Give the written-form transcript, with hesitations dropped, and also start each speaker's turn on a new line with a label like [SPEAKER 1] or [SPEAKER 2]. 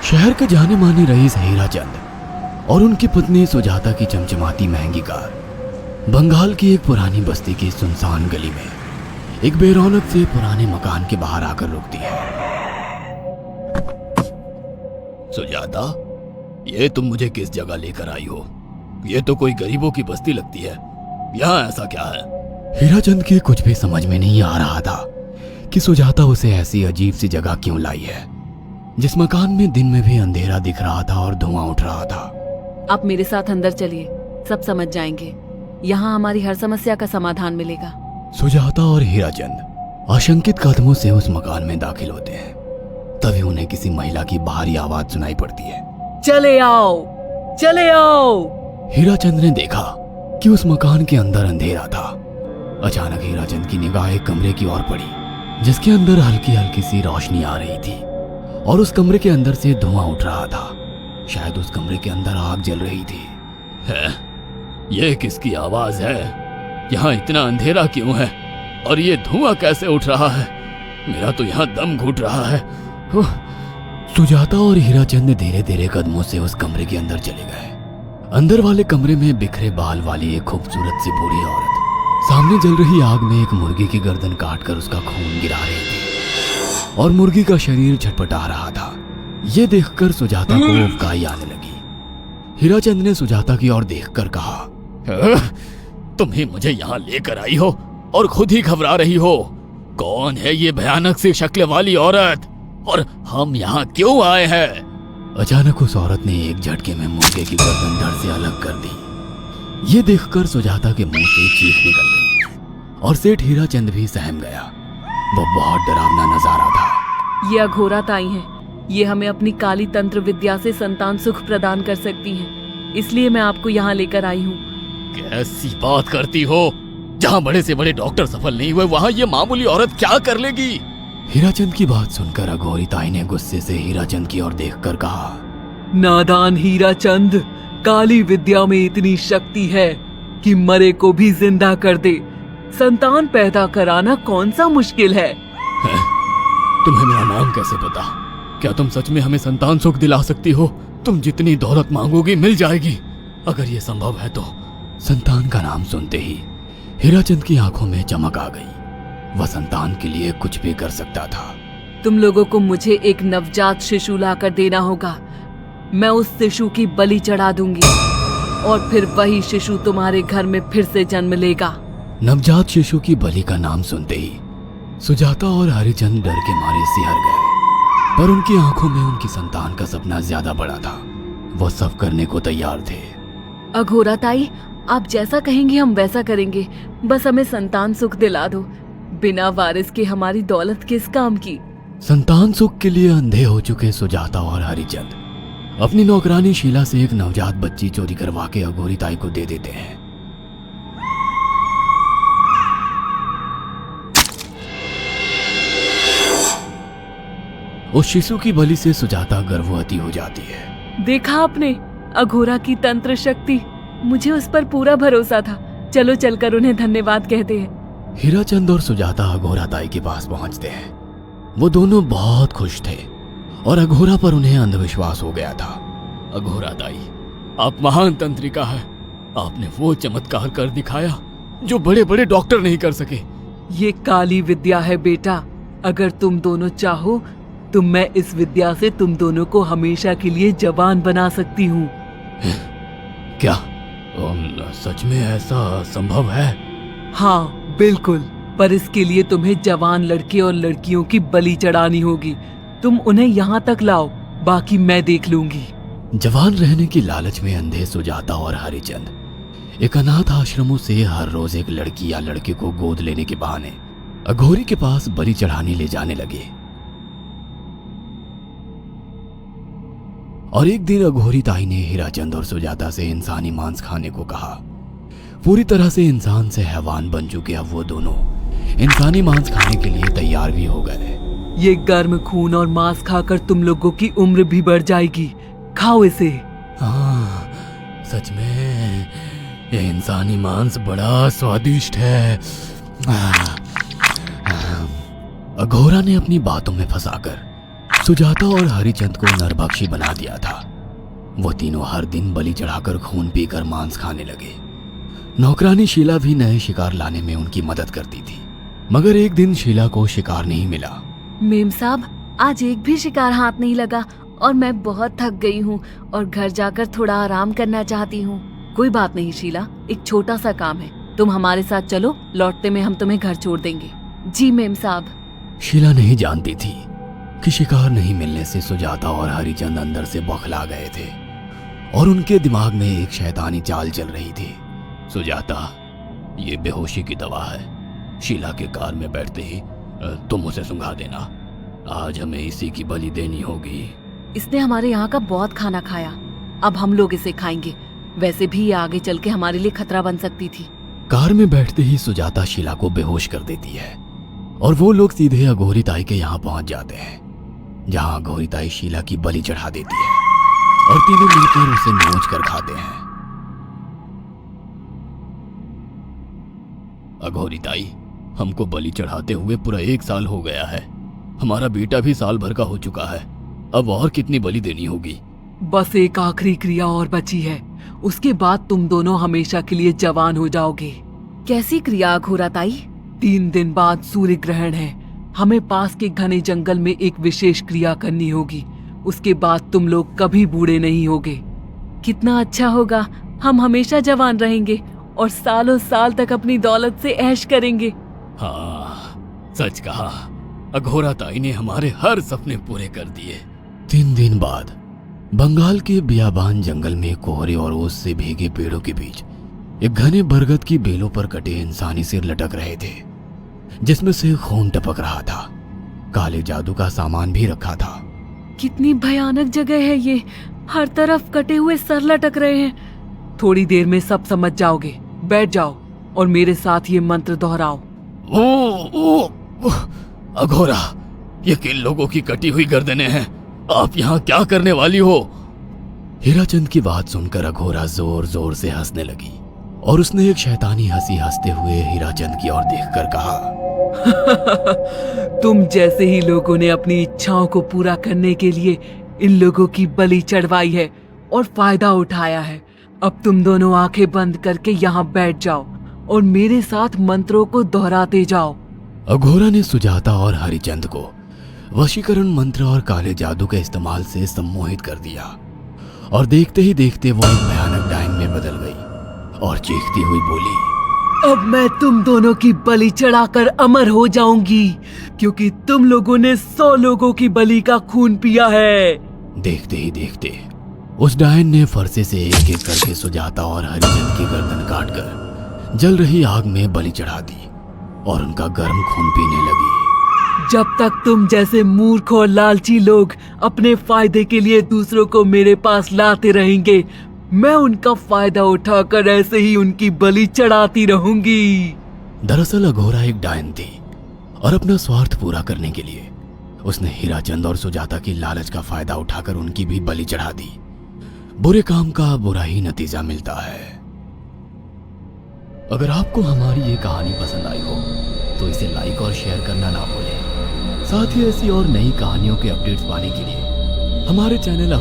[SPEAKER 1] शहर के जाने माने रईस हीराचंद और उनकी पत्नी सुजाता की चमचमाती महंगी कार बंगाल की एक पुरानी बस्ती की सुनसान गली में एक बेरौनक से पुराने मकान के बाहर आकर रुकती है। सुजाता, ये तुम मुझे किस जगह लेकर आई हो? ये तो कोई गरीबों की बस्ती लगती है। यहाँ ऐसा क्या है? हीराचंद के कुछ भी समझ में नहीं आ रहा था कि सुजाता उसे ऐसी अजीब सी जगह क्यों लाई है, जिस मकान में दिन में भी अंधेरा दिख रहा था और धुआं उठ रहा था।
[SPEAKER 2] आप मेरे साथ अंदर चलिए, सब समझ जाएंगे। यहाँ हमारी हर समस्या का समाधान मिलेगा।
[SPEAKER 1] सुजाता और हीराचंद आशंकित कदमों से उस मकान में दाखिल होते हैं। तभी उन्हें किसी महिला की बाहरी आवाज सुनाई पड़ती है।
[SPEAKER 2] चले आओ, चले आओ।
[SPEAKER 1] हीराचंद ने देखा कि उस मकान के अंदर अंधेरा था। अचानक हीराचंद की निगाह एक कमरे की ओर पड़ी, जिसके अंदर हल्की हल्की सी रोशनी आ रही थी और उस कमरे के अंदर से धुआं उठ रहा था। शायद उस कमरे के अंदर आग जल रही थी। है? ये किसकी आवाज है? यहाँ इतना अंधेरा क्यों है और ये धुआं कैसे उठ रहा है? मेरा तो यहाँ दम घुट रहा है। सुजाता और हीराचंद धीरे धीरे कदमों से उस कमरे के अंदर चले गए। अंदर वाले कमरे में बिखरे बाल वाली एक खूबसूरत सी बूढ़ी औरत सामने जल रही आग में एक मुर्गी की गर्दन काटकर उसका खून गिरा रही थी और मुर्गी का शरीर छटपटा रहा था। ये देखकर सुजाता को उबकाई आने लगी। हीराचंद ने सुजाता की ओर देखकर कहा, तुम ही मुझे यहाँ लेकर आई हो और खुद ही घबरा रही हो। कौन है ये भयानक सी शक्ल वाली औरत और हम यहाँ क्यों आए हैं? अचानक उस औरत ने एक झटके में मुर्गे की गर्दन धड़ से अलग कर दी। ये देखकर सुजाता के मुंह से चीख निकल गई और सेठ हीराचंद भी सहम गया। वो बहुत डरावना नजारा था।
[SPEAKER 2] ये अघोरा ताई हैं। ये हमें अपनी काली तंत्र विद्या से संतान सुख प्रदान कर सकती हैं। इसलिए मैं आपको यहाँ लेकर आई हूँ।
[SPEAKER 1] कैसी बात करती हो? जहाँ बड़े से बड़े डॉक्टर सफल नहीं हुए, वहाँ ये मामूली औरत क्या कर लेगी? हीराचंद की बात सुनकर अघोरी ताई ने गुस्से से हीराचंद की ओर देखकर कहा,
[SPEAKER 2] नादान हीराचंद, काली विद्या में इतनी शक्ति है कि मरे को भी जिंदा कर दे। संतान पैदा कराना कौन सा मुश्किल है?
[SPEAKER 1] तुम्हें मेरा नाम कैसे पता? क्या तुम सच में हमें संतान सुख दिला सकती हो? तुम जितनी दौलत मांगोगी मिल जाएगी, अगर ये संभव है तो। संतान का नाम सुनते ही हीराचंद की आंखों में चमक आ गई। वह संतान के लिए कुछ भी कर सकता था।
[SPEAKER 2] तुम लोगों को मुझे एक नवजात शिशु लाकर देना होगा। मैं उस शिशु की बलि चढ़ा दूंगी और फिर वही शिशु तुम्हारे घर में फिर से जन्म लेगा।
[SPEAKER 1] नवजात शिशु की बलि का नाम सुनते ही सुजाता और हरिचंद डर के मारे सिहर गए, पर उनकी आंखों में उनकी संतान का सपना ज्यादा बड़ा था। वो सब करने को तैयार थे।
[SPEAKER 2] अघोरा ताई, आप जैसा कहेंगे हम वैसा करेंगे। बस हमें संतान सुख दिला दो। बिना वारिस के हमारी दौलत किस काम की?
[SPEAKER 1] संतान सुख के लिए अंधे हो चुके सुजाता और हरिचंद अपनी नौकरानी शीला से एक नवजात बच्ची चोरी करवा के अघोरी ताई को दे देते हैं। उस शिशु की बलि से सुजाता गर्भवती हो जाती है।
[SPEAKER 2] देखा आपने, अघोरा की तंत्र शक्ति। मुझे उस पर पूरा भरोसा था। चलो चलकर उन्हें धन्यवाद कहते हैं।
[SPEAKER 1] हीराचंद और सुजाता अघोरा ताई के पास पहुंचते हैं। वो दोनों बहुत खुश थे और अघोरा पर उन्हें अंधविश्वास हो गया था। अघोरा ताई, आप महान तंत्रिका है। आपने वो चमत्कार कर दिखाया जो बड़े बड़े डॉक्टर नहीं कर सके।
[SPEAKER 2] ये काली विद्या है बेटा। अगर तुम दोनों चाहो तो मैं इस विद्या से तुम दोनों को हमेशा के लिए जवान बना सकती हूँ।
[SPEAKER 1] क्या सच में ऐसा संभव है?
[SPEAKER 2] हाँ बिल्कुल, पर इसके लिए तुम्हें जवान लड़के और लड़कियों की बलि चढ़ानी होगी। तुम उन्हें यहाँ तक लाओ, बाकी मैं देख लूंगी।
[SPEAKER 1] जवान रहने की लालच में अंधे सुजाता और हरिचंद एक अनाथ आश्रमों से हर रोज एक लड़की या लड़के को गोद लेने के बहाने अघोरी के पास बलि चढ़ाने ले जाने लगे। और एक दिन अघोरी ताई ने हीराचंद और सुजाता से इंसानी मांस खाने को कहा। पूरी तरह से इंसान से हैवान बन चुके अब वो दोनों इंसानी मांस खाने के लिए तैयार भी हो गए।
[SPEAKER 2] ये गर्म खून और मांस खाकर तुम लोगों की उम्र भी बढ़ जाएगी। खाओ इसे।
[SPEAKER 1] हाँ, सच में ये इंसानी मांस बड़ा स्वादिष्ट है। अघोरा ने अपनी बातों में फंसाकर सुजाता और हरिचंद को नरभक्षी बना दिया था। वो तीनों हर दिन बलि चढ़ाकर खून पीकर मांस खाने लगे। नौकरानी शीला भी नए शिकार लाने में उनकी मदद करती थी, मगर एक दिन शीला को शिकार नहीं मिला।
[SPEAKER 2] मेम साहब, आज एक भी शिकार हाथ नहीं लगा और मैं बहुत थक गई हूँ और घर जाकर थोड़ा आराम करना चाहती हूँ। कोई बात नहीं शीला, एक छोटा सा काम है, तुम हमारे साथ चलो, लौटते में हम तुम्हें घर छोड़ देंगे। जी मेम साहब।
[SPEAKER 1] शीला नहीं जानती थी कि शिकार नहीं मिलने से सुजाता और हरिचंद अंदर से बौखला गए थे और उनके दिमाग में एक शैतानी चाल चल रही थी। सुजाता, ये बेहोशी की दवा है। शीला के कार में बैठते ही तुम उसे सुंघा देना। आज हमें इसी की बलि देनी होगी।
[SPEAKER 2] इसने हमारे यहाँ का बहुत खाना खाया, अब हम लोग इसे खाएंगे। वैसे भी ये आगे चल के हमारे लिए खतरा बन सकती थी।
[SPEAKER 1] कार में बैठते ही सुजाता शीला को बेहोश कर देती है और वो लोग सीधे अघोरी ताई के यहाँ पहुंच जाते हैं, जहाँ अघोरी ताई शीला की बलि चढ़ा देती है और तीनों मिलकर उसे नोच कर खाते हैं। अघोरी ताई, हमको बलि चढ़ाते हुए पूरा 1 साल हो गया है। हमारा बेटा भी साल भर का हो चुका है। अब और कितनी बलि देनी होगी?
[SPEAKER 2] बस एक आखिरी क्रिया और बची है, उसके बाद तुम दोनों हमेशा के लिए जवान हो जाओगे। कैसी क्रिया अघोरा ताई? 3 दिन बाद सूर्य ग्रहण है, हमें पास के घने जंगल में एक विशेष क्रिया करनी होगी। उसके बाद तुम लोग कभी बूढ़े नहीं होगे। कितना अच्छा होगा, हम हमेशा जवान रहेंगे और सालों साल तक अपनी दौलत से ऐश करेंगे।
[SPEAKER 1] हाँ, सच कहा। अघोरा ताई ने हमारे हर सपने पूरे कर दिए। 3 दिन बाद बंगाल के बियाबान जंगल में कोहरे और ओस से भीगे पेड़ों के बीच एक घने बरगद की बेलों पर कटे इंसानी सिर लटक रहे थे, जिसमें से खून टपक रहा था। काले जादू का सामान भी रखा था।
[SPEAKER 2] कितनी भयानक जगह है ये, हर तरफ कटे हुए सर लटक रहे हैं। थोड़ी देर में सब समझ जाओगे। बैठ जाओ और मेरे साथ ये मंत्र दोहराओ।
[SPEAKER 1] ओ, अघोरा, ये किन लोगों की कटी हुई गर्दनें हैं? आप यहाँ क्या करने वाली हो? हीराचंद की बात सुनकर अघोरा जोर जोर से हंसने लगी और उसने एक शैतानी हंसी हंसते हुए हीराचंद की ओर देखकर कहा,
[SPEAKER 2] तुम जैसे ही लोगों ने अपनी इच्छाओं को पूरा करने के लिए इन लोगों की बलि चढ़वाई है और फायदा उठाया है। अब तुम दोनों आंखें बंद करके यहाँ बैठ जाओ और मेरे साथ मंत्रों को दोहराते जाओ।
[SPEAKER 1] अघोरा ने सुजाता और हरिचंद को वशीकरण मंत्र और काले जादू के इस्तेमाल से सम्मोहित कर दिया और देखते ही देखते वो एक भयानक डायन में बदल गई और चीखती हुई बोली,
[SPEAKER 2] अब मैं तुम दोनों की बलि चढ़ाकर अमर हो जाऊंगी, क्योंकि तुम लोगों ने 100 लोगों की बलि का खून पिया है।
[SPEAKER 1] देखते ही देखते उस डायन ने फरसे से एक एक करके सुजाता और हरिचंद की गर्दन काटकर जल रही आग में बलि चढ़ा दी और उनका गर्म खून पीने लगी।
[SPEAKER 2] जब तक तुम जैसे मूर्ख और लालची लोग अपने फायदे के लिए दूसरों को मेरे पास लाते रहेंगे, मैं उनका फायदा उठाकर ऐसे ही उनकी बलि चढ़ाती रहूंगी।
[SPEAKER 1] दरअसल अघोरा एक डायन थी और अपना स्वार्थ पूरा करने के लिए उसने हीराचंद और सुजाता की लालच का फायदा उठाकर उनकी भी बलि चढ़ा दी। बुरे काम का बुरा ही नतीजा मिलता है। अगर आपको हमारी ये कहानी पसंद आई हो तो इसे लाइक और शेयर करना ना भूलें। साथ ही ऐसी और नई कहानियों के अपडेट्स पाने के लिए हमारे चैनल